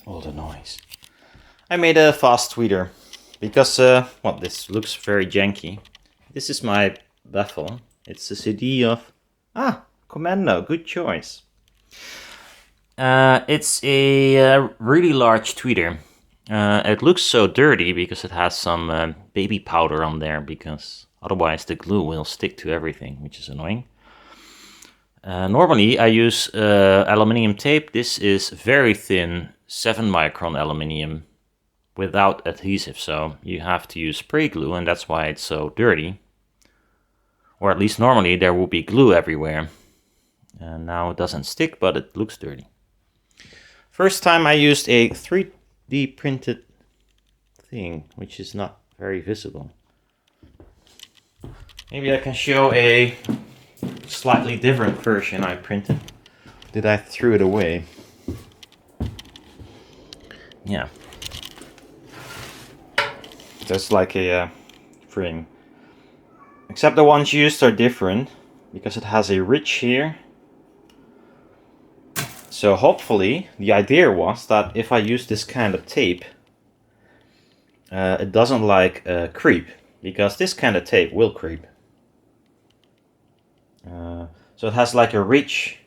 all the noise. I made a fast tweeter because, well, this looks very janky. This is my baffle. It's a CD of, Commando, good choice. It's a really large tweeter. It looks so dirty because it has some baby powder on there, because otherwise the glue will stick to everything, which is annoying. Normally I use aluminium tape. This is very thin 7 micron aluminium without adhesive, so you have to use spray glue, and that's why it's so dirty. Or at least normally there will be glue everywhere. And now it doesn't stick, but it looks dirty. First time I used a 3D printed thing, which is not very visible. Maybe I can show a slightly different version I printed. Did I threw it away? Yeah. That's like a frame. Except the ones used are different because it has a ridge here. So hopefully the idea was that if I use this kind of tape, it doesn't like creep, because this kind of tape will creep. So it has like a ridge,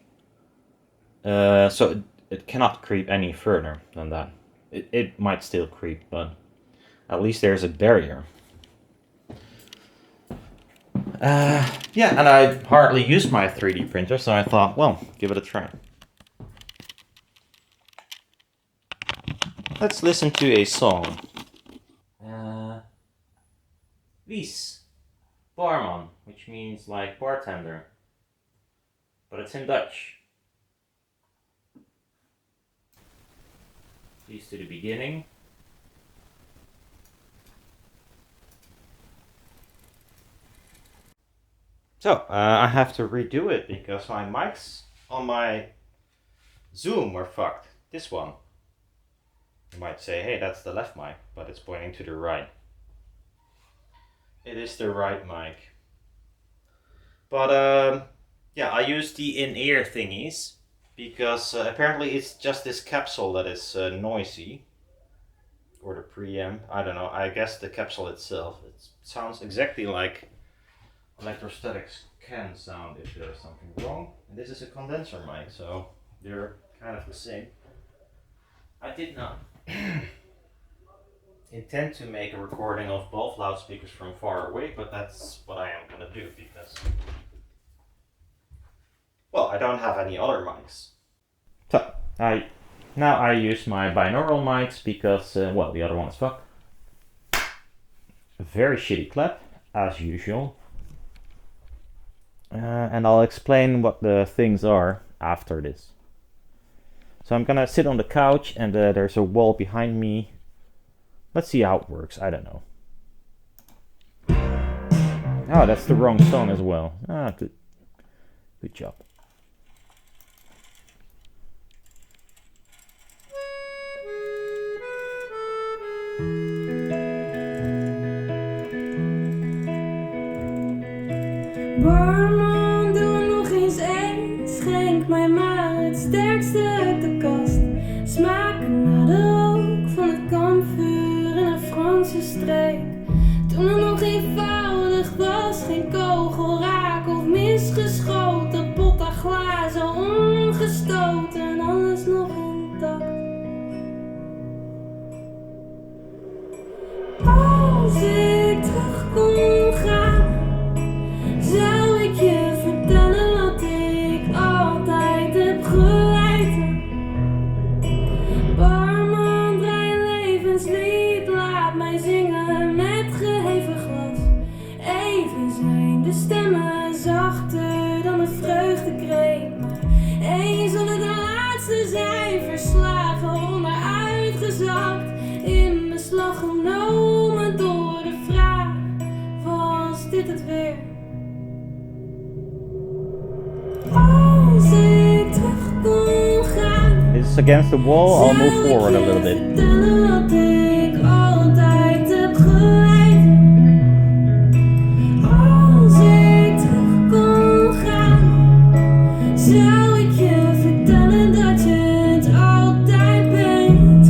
so it cannot creep any further than that. It might still creep, but at least there's a barrier. Yeah, and I hardly use my 3D printer, so I thought, well, give it a try. Let's listen to a song. WIES, Barman, which means like bartender, but it's in Dutch. Please to the beginning. So, I have to redo it because my mics on my Zoom were fucked. This one. You might say, hey, that's the left mic, but it's pointing to the right. It is the right mic. But, yeah, I use the in-ear thingies because apparently it's just this capsule that is noisy. Or the preamp, I don't know, I guess the capsule itself. It sounds exactly like electrostatics can sound if there's something wrong. And this is a condenser mic, so they're kind of the same. I did not intend to make a recording of both loudspeakers from far away, but that's what I am gonna do because, well, I don't have any other mics. So, now I use my binaural mics because, well, the other one is fucked. A very shitty clap, as usual. And I'll explain what the things are after this. So I'm gonna sit on the couch and there's a wall behind me. Let's see how it works, I don't know. Oh, that's the wrong song as well. Ah, good job. Barman, doe er nog eens één. Schenk mij maar het sterkste uit de kast. Smaken naar de rook van het kampvuur in een Franse streek. Toen er nog eenvoudig was, geen kogelraak of misgeschoten. Potten, glazen, omgestoten, alles nog intact. Als ik terug kon gaan, zou ik je vertellen wat ik altijd heb geweten. Barman, draai een levenslied, laat mij zingen met geheven glas. Even zijn de stemmen zachter dan de vreugdekreet. Maar eens zal het de laatste zijn, verslagen, onderuitgezakt, in beslag genomen door de vraag: was dit het weer? Als ik terug kon gaan, This is against the wall, I'll move forward a little bit. vertellen wat ik altijd heb geweten. Als ik terug kon gaan, zou ik je vertellen dat je het altijd bent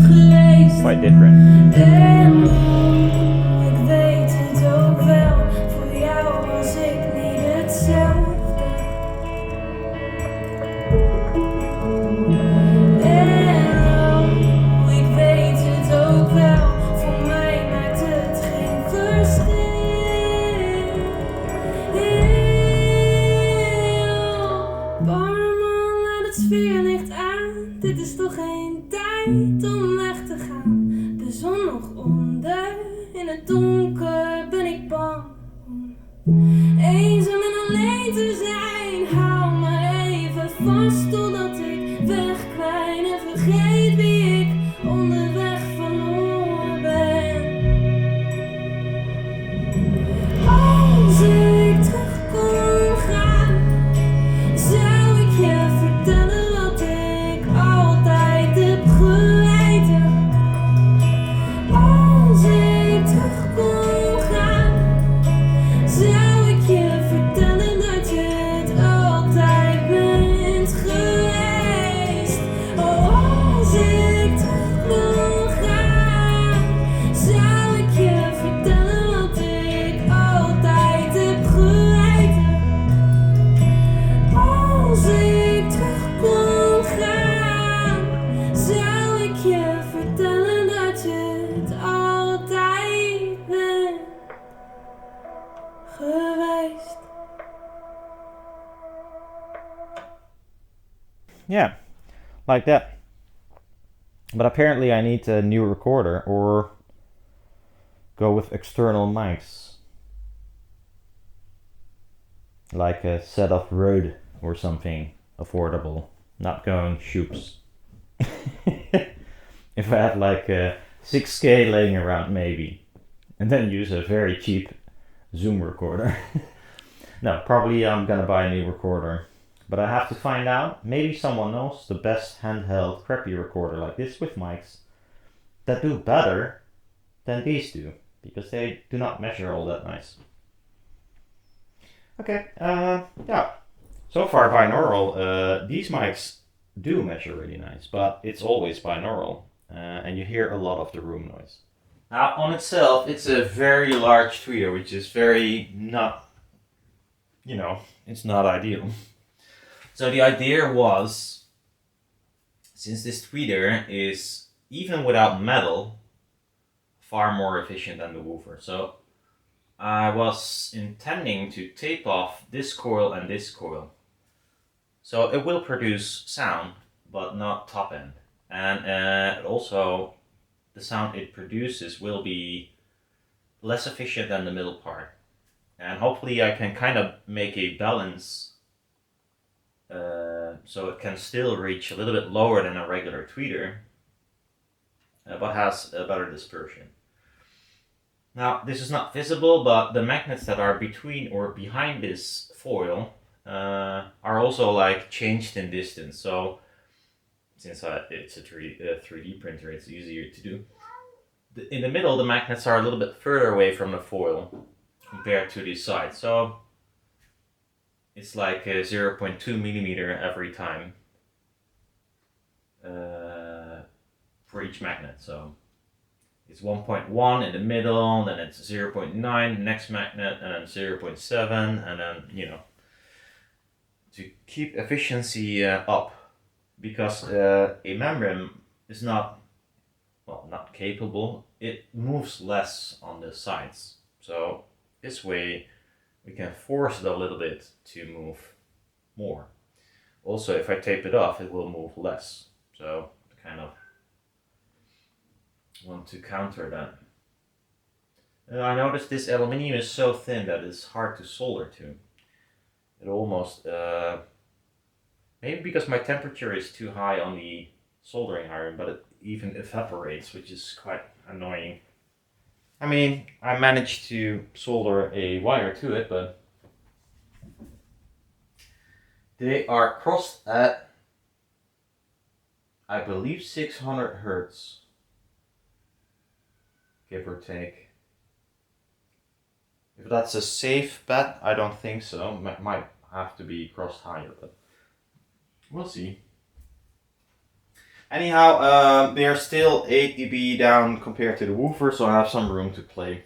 dit is toch geen tijd om weg te gaan. De zon nog onder, in het donker ben ik bang om eenzaam en alleen te zijn. Hou me even vast totdat ik wegkwijn en vergeet wie ik onderweg verloren ben. Als ik terug kon gaan, zou ik je vertellen wat ik altijd heb geweten. Als ik terug kon gaan, zou ik je vertellen dat je het altijd bent geweest. Oh, als ik terug kon gaan, zou ik je vertellen wat ik altijd heb geweten. Als ik terug kon gaan, zou ik je vertellen dat je het altijd bent geweest. Yeah, like that. But apparently I need a new recorder or go with external mics. Like a set of Rode or something affordable. Not going Shoops. If I had like a 6K laying around maybe. And then use a very cheap Zoom recorder. No, probably I'm gonna buy a new recorder. But I have to find out. Maybe someone knows the best handheld crappy recorder like this with mics that do better than these do. Because they do not measure all that nice. Okay, yeah. So far binaural, these mics do measure really nice, but it's always binaural. And you hear a lot of the room noise. Now on itself, it's a very large tweeter, which is very not, it's not ideal. So the idea was, since this tweeter is, even without metal, far more efficient than the woofer. So I was intending to tape off this coil and this coil. So it will produce sound, but not top end. And also, the sound it produces will be less efficient than the middle part. And hopefully I can kind of make a balance so it can still reach a little bit lower than a regular tweeter, but has a better dispersion. Now, this is not visible, but the magnets that are between or behind this foil are also like changed in distance. So since it's a 3D printer, it's easier to do. In the middle, the magnets are a little bit further away from the foil compared to the side. So it's like a 0.2 millimeter every time for each magnet. So it's 1.1 in the middle, then it's 0.9 next magnet, and then 0.7, and then, to keep efficiency up, because a membrane is not capable, it moves less on the sides. So this way we can force it a little bit to move more. Also, if I tape it off, it will move less. So kind of want to counter that. I noticed this aluminium is so thin that it's hard to solder to. It almost, maybe because my temperature is too high on the soldering iron, but it even evaporates, which is quite annoying. I mean, I managed to solder a wire to it, but they are crossed at, I believe, 600 Hertz, give or take. If that's a safe bet, I don't think so. Might have to be crossed higher, but we'll see. Anyhow, they are still 8 dB down compared to the woofer, so I have some room to play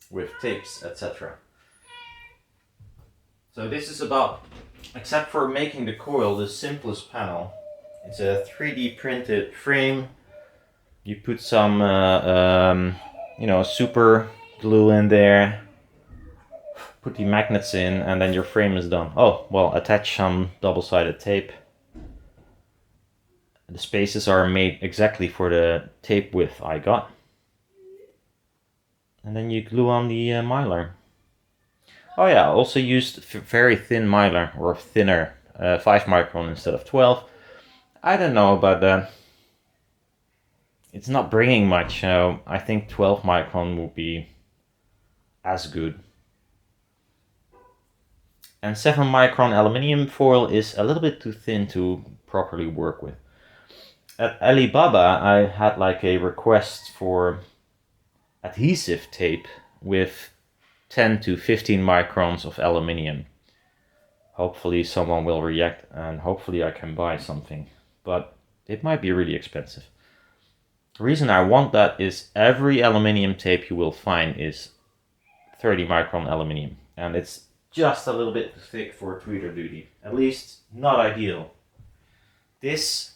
with tapes, etc. So this is about, except for making the coil, the simplest panel. It's a 3D printed frame. You put some, super glue in there, put the magnets in, and then your frame is done. Oh, well, attach some double-sided tape. The spaces are made exactly for the tape width I got. And then you glue on the mylar. Oh yeah, I also used very thin mylar, or thinner, 5 micron instead of 12. I don't know about that. It's not bringing much, so I think 12 micron will be as good. And 7 micron aluminium foil is a little bit too thin to properly work with. At Alibaba, I had like a request for adhesive tape with 10 to 15 microns of aluminium. Hopefully someone will react and hopefully I can buy something, but it might be really expensive. The reason I want that is every aluminium tape you will find is 30 micron aluminium, and it's just a little bit too thick for tweeter duty. At least not ideal. This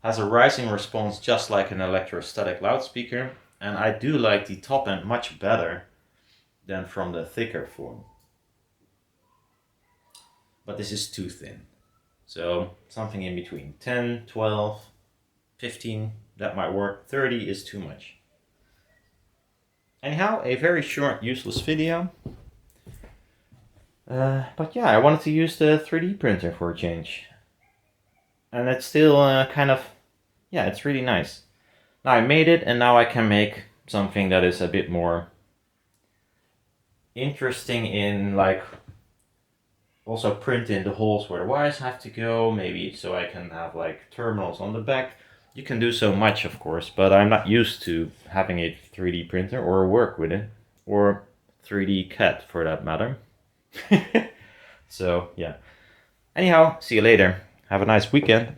has a rising response just like an electrostatic loudspeaker, and I do like the top end much better than from the thicker form. But this is too thin. So something in between. 10, 12, 15, that might work. 30 is too much. Anyhow, a very short, useless video. But yeah, I wanted to use the 3D printer for a change. And it's still yeah, it's really nice. Now I made it, and now I can make something that is a bit more interesting in like also print in the holes where the wires have to go, maybe so I can have like terminals on the back. You can do so much, of course, but I'm not used to having a 3D printer or work with it, or 3D CAD for that matter. So yeah. Anyhow, see you later. Have a nice weekend.